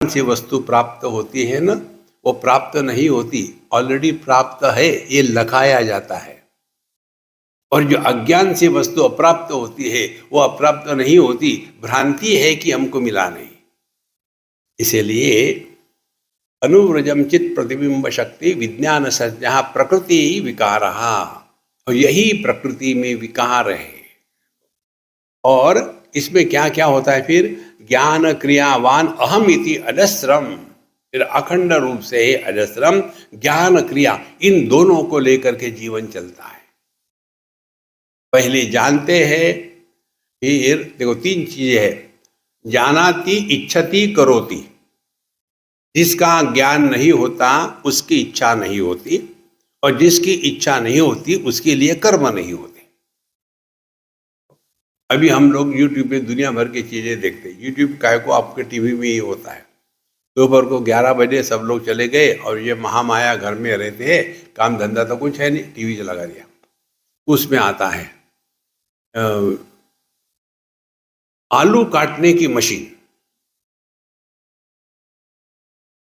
से वस्तु प्राप्त होती है ना, वो प्राप्त नहीं होती, ऑलरेडी प्राप्त है ये लखाया जाता है। और जो अज्ञान से वस्तु अप्राप्त होती है वो अप्राप्त नहीं होती, भ्रांति है कि हमको मिला नहीं। इसीलिए अनुव्रजम चित प्रतिबिंब शक्ति विज्ञान सज्जा प्रकृति विकार, और यही प्रकृति में विकार है। और इसमें क्या क्या होता है फिर, ज्ञान क्रियावान अहम इति अजस्रम, फिर अखंड रूप से अजस्रम ज्ञान क्रिया, इन दोनों को लेकर के जीवन चलता है। पहले जानते हैं, फिर देखो तीन चीजें है, जानाति इच्छति करोति। जिसका ज्ञान नहीं होता उसकी इच्छा नहीं होती, और जिसकी इच्छा नहीं होती उसके लिए कर्म नहीं होते। अभी हम लोग YouTube पे दुनिया भर की चीजें देखते हैं। YouTube काय को आपके टीवी में ही होता है। दोपहर को 11 बजे सब लोग चले गए और ये महामाया घर में रहते हैं, काम धंधा तो कुछ है नहीं, टीवी चला दिया। उसमें आता है आलू काटने की मशीन।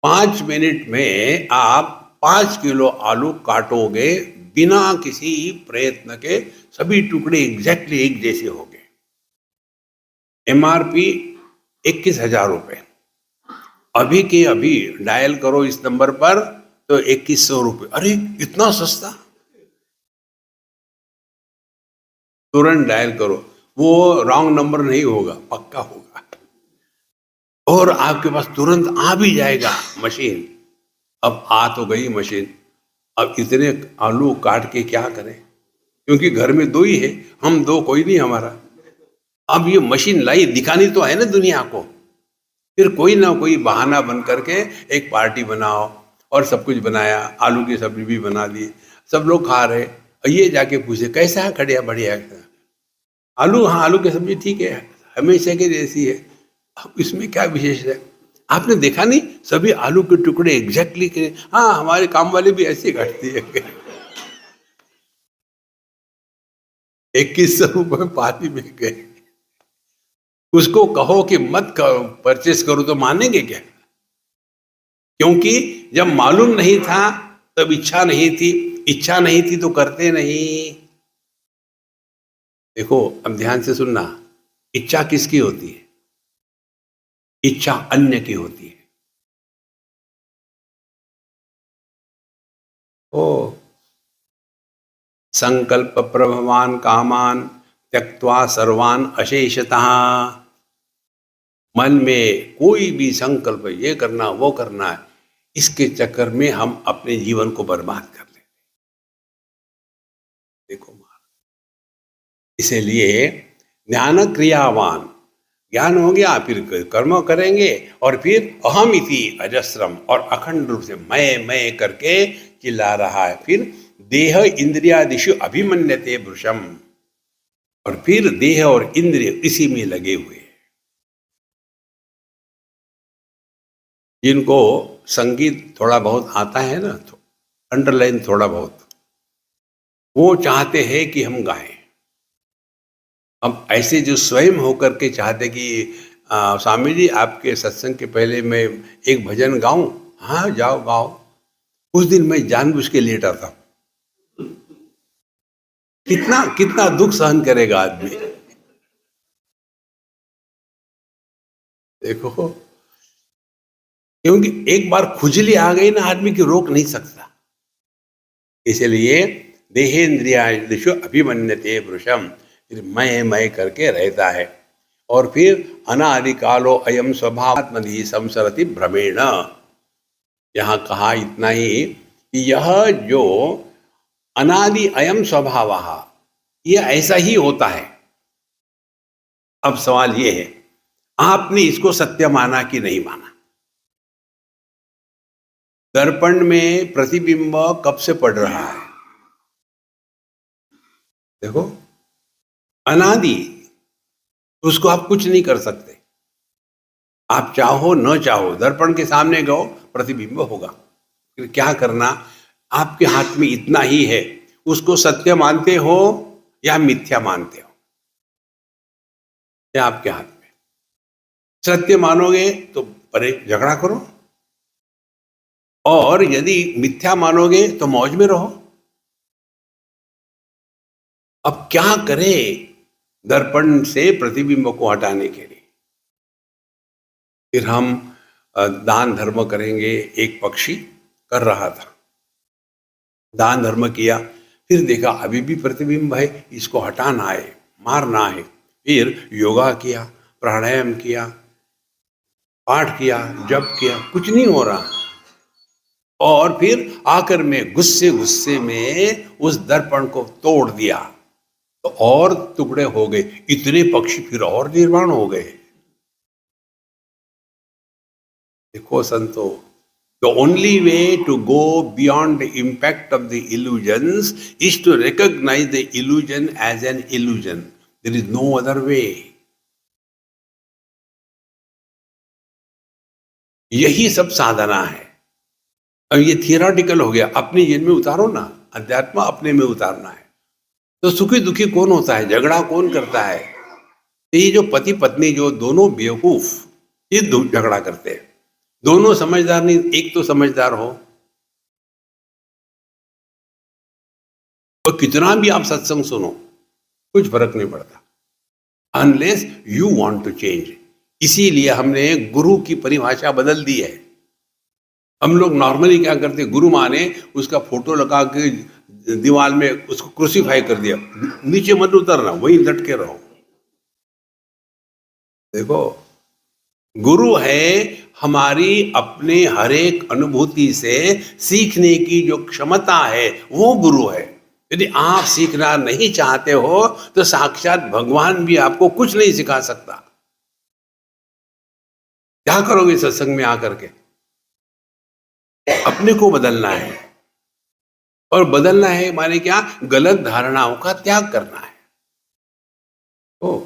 5 मिनट में आप 5 किलो आलू काटोगे बिना किसी प्रयत्न के, सभी टुकड़े एग्जैक्टली एक जैसे हो गए। MRP 21,000 रुपये। अभी के अभी डायल करो इस नंबर पर तो 2100 रुपये। अरे इतना सस्ता, तुरंत डायल करो, वो रॉन्ग नंबर नहीं होगा, पक्का होगा, और आपके पास तुरंत आ भी जाएगा मशीन। अब आ तो गई मशीन, अब इतने आलू काट के क्या करें, क्योंकि घर में 2 ही है, हम 2, कोई नहीं हमारा। अब ये मशीन लाई, दिखानी तो है ना दुनिया को, फिर कोई ना कोई बहाना बन करके एक पार्टी बनाओ, और सब कुछ बनाया, आलू की सब्जी भी बना दी, सब लोग खा रहे। ये जाके पूछे कैसा है, खड़िया बढ़िया आलू, हाँ आलू की सब्जी ठीक है, हमेशा की जैसी है, इसमें क्या विशेष है। आपने देखा नहीं, सभी आलू के टुकड़े एग्जैक्टली के, हाँ हमारे काम वाले भी ऐसे काटती है। 2100 रुपये पानी में गए। उसको कहो कि मत परचेस करो तो मानेंगे क्या? क्योंकि जब मालूम नहीं था तब इच्छा नहीं थी, इच्छा नहीं थी तो करते नहीं। देखो अब ध्यान से सुनना, इच्छा किसकी होती है? इच्छा अन्य की होती है। ओ संकल्प प्रभवान कामान त्यक्त्वा सर्वान अशेषतः। मन में कोई भी संकल्प, ये करना वो करना है, इसके चक्कर में हम अपने जीवन को बर्बाद कर लेते। देखो इसीलिए ज्ञान क्रियावान, ज्ञान हो गया फिर कर्म करेंगे, और फिर अहम इति अजस्रम, और अखंड रूप से मैं करके चिल्ला रहा है। फिर देह इंद्रियादिषु अभिमन्यते भृशम, और फिर देह और इंद्रिय इसी में लगे हुए। जिनको संगीत थोड़ा बहुत आता है ना, तो अंडरलाइन थोड़ा बहुत, वो चाहते हैं कि हम गाएं। अब ऐसे जो स्वयं होकर के चाहते कि स्वामी जी आपके सत्संग के पहले मैं एक भजन गाऊं, हाँ जाओ गाओ। उस दिन मैं जानबूझ के लेटा था। कितना कितना दुख सहन करेगा आदमी। देखो क्योंकि एक बार खुजली आ गई ना, आदमी की रोक नहीं सकता। इसलिए देहेन्द्रियादिषु अभिमन्यते वृषम, फिर मैं करके रहता है। और फिर अनादिकालो अयम स्वभावात्मनि संसरति भ्रमेण। यहाँ कहा इतना ही कि यह जो अनादि अयम स्वभाव, ये ऐसा ही होता है। अब सवाल ये है, आपने इसको सत्य माना कि नहीं माना? दर्पण में प्रतिबिंब कब से पड़ रहा है? देखो अनादि, उसको आप कुछ नहीं कर सकते। आप चाहो न चाहो, दर्पण के सामने गो प्रतिबिंब होगा। फिर क्या करना, आपके हाथ में इतना ही है, उसको सत्य मानते हो या मिथ्या मानते हो, या आपके हाथ में। सत्य मानोगे तो अरे झगड़ा करो, और यदि मिथ्या मानोगे तो मौज में रहो। अब क्या करें दर्पण से प्रतिबिंब को हटाने के लिए? फिर हम दान धर्म करेंगे। एक पक्षी कर रहा था, दान धर्म किया, फिर देखा अभी भी प्रतिबिंब है, इसको हटाना है, मारना है। फिर योगा किया, प्राणायाम किया, पाठ किया, जप किया, कुछ नहीं हो रहा। और फिर आकर में गुस्से गुस्से में उस दर्पण को तोड़ दिया, तो और टुकड़े हो गए, इतने पक्षी फिर और निर्माण हो गए। देखो संतो, the only way to go beyond the impact of the illusions is to recognize the illusion as an illusion. There is no other way. यही सब साधना है। अब ये थियोरेटिकल हो गया, अपने जीवन में उतारो ना, अध्यात्म अपने में उतारना है। तो सुखी दुखी कौन होता है, झगड़ा कौन करता है? ये जो पति पत्नी जो दोनों बेवकूफ, ये झगड़ा करते हैं। दोनों समझदार नहीं, एक तो समझदार हो। और कितना भी आप सत्संग सुनो, कुछ फर्क नहीं पड़ता, unless you want to change. इसीलिए हमने गुरु की परिभाषा बदल दी है। हम लोग नॉर्मली क्या करते, गुरु माने उसका फोटो लगा के दीवार में उसको क्रूसीफाई कर दिया, नीचे मत उतरना, वहीं लटके रहो। देखो, गुरु है हमारी अपने हर एक अनुभूति से सीखने की जो क्षमता है, वो गुरु है। यदि आप सीखना नहीं चाहते हो तो साक्षात भगवान भी आपको कुछ नहीं सिखा सकता। क्या करोगे सत्संग में आकर के? अपने को बदलना है, और बदलना है माने क्या? गलत धारणाओं का त्याग करना है। ओ